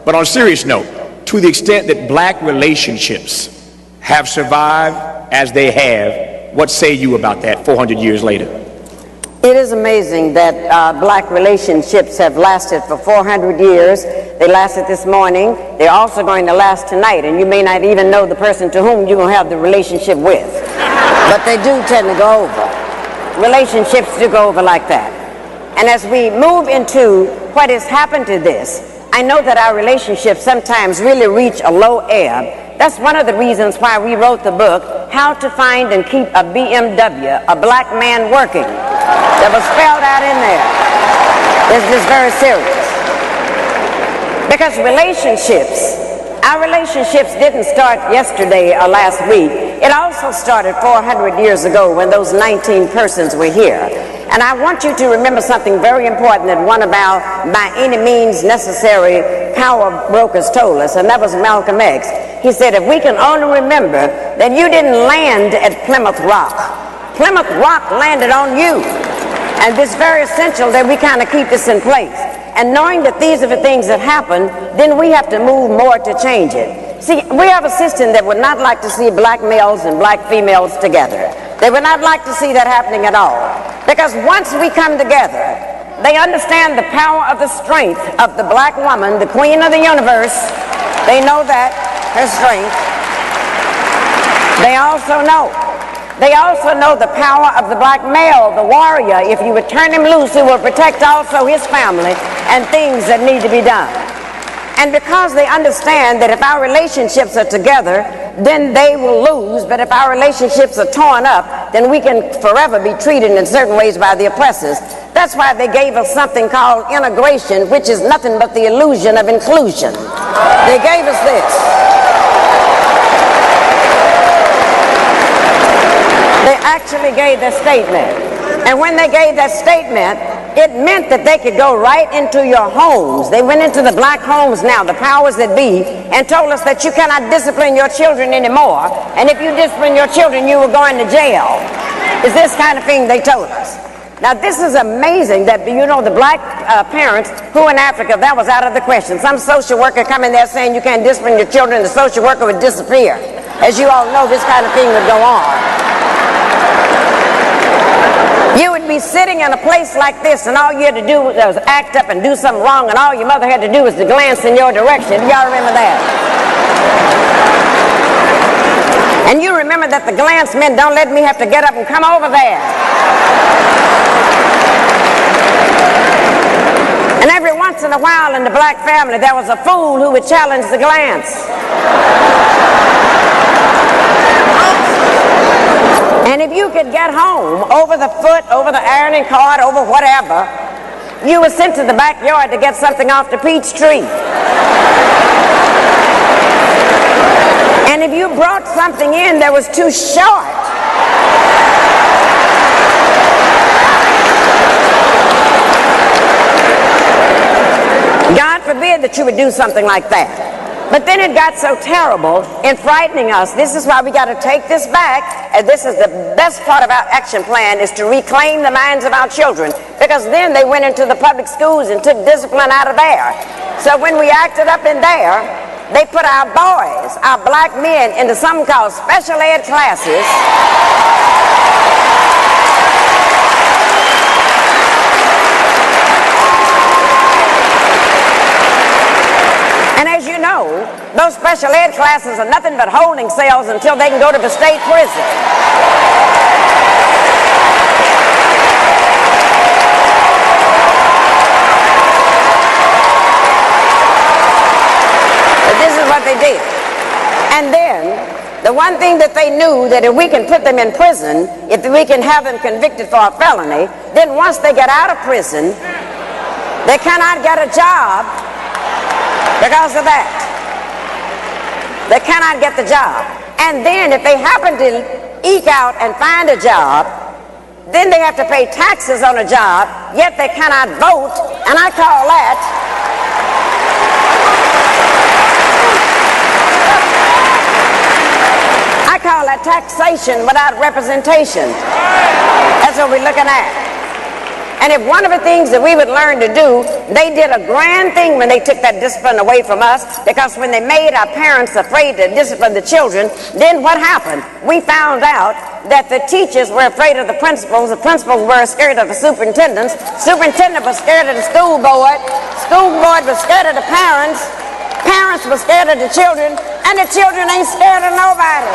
But on a serious note, to the extent that black relationships have survived as they have, what say you about that 400 years later? It is amazing that black relationships have lasted for 400 years. They lasted this morning. They're also going to last tonight, and you may not even know the person to whom you're going to have the relationship with. But they do tend to go over. Relationships do go over like that. And as we move into what has happened to this, I know that our relationships sometimes really reach a low ebb. That's one of the reasons why we wrote the book, How to Find and Keep a BMW, a Black Man Working. That was spelled out in there. This is very serious. Because our relationships didn't start yesterday or last week. It also started 400 years ago when those 19 persons were here. And I want you to remember something very important that one of our by any means necessary power brokers told us, and that was Malcolm X. He said, if we can only remember that you didn't land at Plymouth Rock. Plymouth Rock landed on you. And it's very essential that we kind of keep this in place. And knowing that these are the things that happen, then we have to move more to change it. See, we have a system that would not like to see black males and black females together. They would not like to see that happening at all. Because once we come together, they understand the power of the strength of the black woman, the queen of the universe. They know that, her strength. They also know the power of the black male, the warrior. If you would turn him loose, he will protect also his family and things that need to be done. And because they understand that if our relationships are together, then they will lose. But if our relationships are torn up, then we can forever be treated in certain ways by the oppressors. That's why they gave us something called integration, which is nothing but the illusion of inclusion. They gave us this. They actually gave their statement. And when they gave that statement, it meant that they could go right into your homes. They went into the black homes now, the powers that be, and told us that you cannot discipline your children anymore. And if you discipline your children, you will go into jail. It's this kind of thing they told us. Now, this is amazing that, you know, the black parents who in Africa, that was out of the question. Some social worker come in there saying you can't discipline your children, the social worker would disappear. As you all know, this kind of thing would go on. You would be sitting in a place like this, and all you had to do was act up and do something wrong, and all your mother had to do was to glance in your direction. Do y'all remember that? And you remember that the glance meant, don't let me have to get up and come over there. And every once in a while in the black family, there was a fool who would challenge the glance. And if you could get home over the foot, over the ironing cart, over whatever, you were sent to the backyard to get something off the peach tree. And if you brought something in that was too short, God forbid that you would do something like that. But then it got so terrible in frightening us. This is why we got to take this back, and this is the best part of our action plan, is to reclaim the minds of our children, because then they went into the public schools and took discipline out of there. So when we acted up in there, they put our boys, our black men, into something called special ed classes. And as you know, those special ed classes are nothing but holding cells until they can go to the state prison. But this is what they did. And then, the one thing that they knew, that if we can put them in prison, if we can have them convicted for a felony, then once they get out of prison, they cannot get a job because of that. They cannot get the job. And then if they happen to eke out and find a job, then they have to pay taxes on a job, yet they cannot vote, and I call that taxation without representation. That's what we're looking at. And if one of the things that we would learn to do, they did a grand thing when they took that discipline away from us, because when they made our parents afraid to discipline the children, then what happened? We found out that the teachers were afraid of the principals were scared of the superintendent was scared of the school board was scared of the parents were scared of the children, and the children ain't scared of nobody.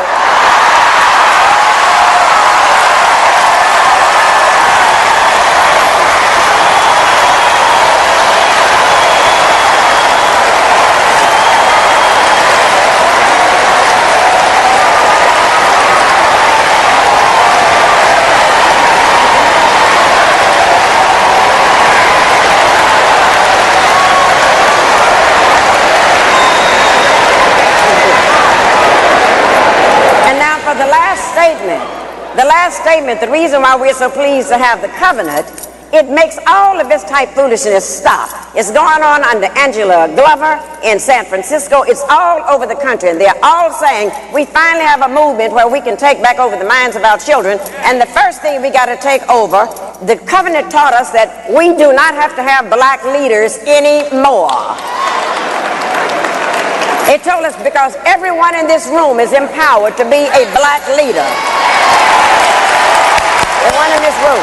The last statement, the reason why we're so pleased to have the covenant, it makes all of this type foolishness stop. It's going on under Angela Glover in San Francisco. It's all over the country, and they're all saying we finally have a movement where we can take back over the minds of our children. And the first thing we got to take over, the covenant taught us that we do not have to have black leaders anymore. It told us because everyone in this room is empowered to be a black leader. Everyone in this room.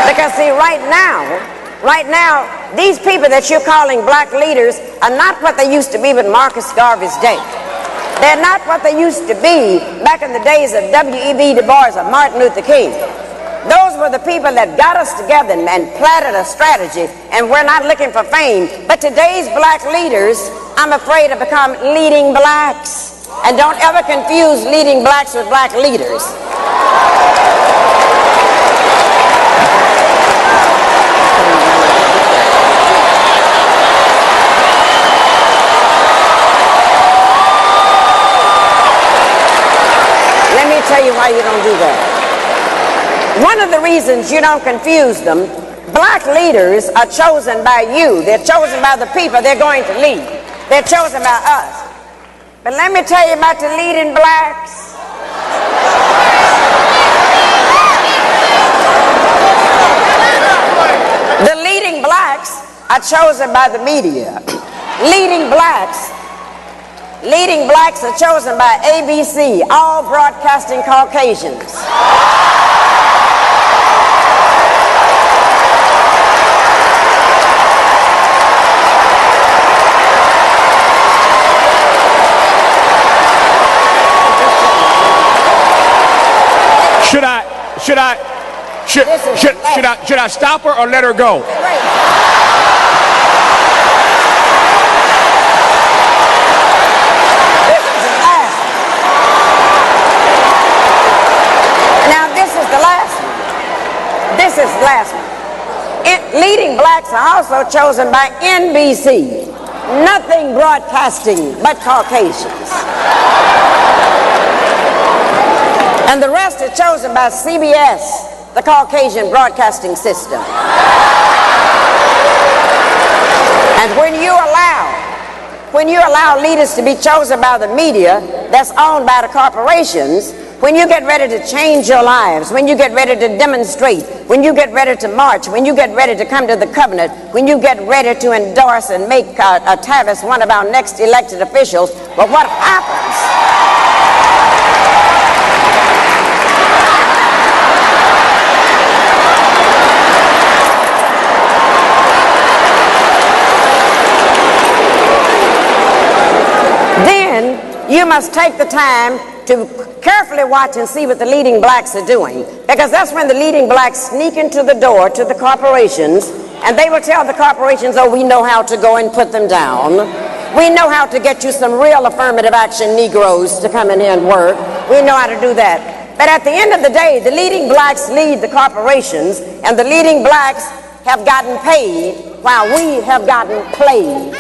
Because see, right now, these people that you're calling black leaders are not what they used to be with Marcus Garvey's day. They're not what they used to be back in the days of W.E.B. Du Bois or Martin Luther King. Those were the people that got us together and planted a strategy, and we're not looking for fame. But today's black leaders, I'm afraid, have become leading blacks. And don't ever confuse leading blacks with black leaders. Let me tell you why you don't do that. One of the reasons you don't confuse them, black leaders are chosen by you. They're chosen by the people they're going to lead. They're chosen by us. But let me tell you about the leading blacks. The leading blacks are chosen by the media. Leading blacks are chosen by ABC, all broadcasting Caucasians. Should I stop her or let her go? Now this is the last one. Leading blacks are also chosen by NBC. Nothing broadcasting but Caucasians. And the rest are chosen by CBS, the Caucasian broadcasting system. And when you allow leaders to be chosen by the media that's owned by the corporations, when you get ready to change your lives, when you get ready to demonstrate, when you get ready to march, when you get ready to come to the covenant, when you get ready to endorse and make Tavis one of our next elected officials, but what happens? Then you must take the time to carefully watch and see what the leading blacks are doing, because that's when the leading blacks sneak into the door to the corporations, and they will tell the corporations, oh, we know how to go and put them down. We know how to get you some real affirmative action Negroes to come in here and work. We know how to do that. But at the end of the day, the leading blacks lead the corporations, and the leading blacks have gotten paid while we have gotten played.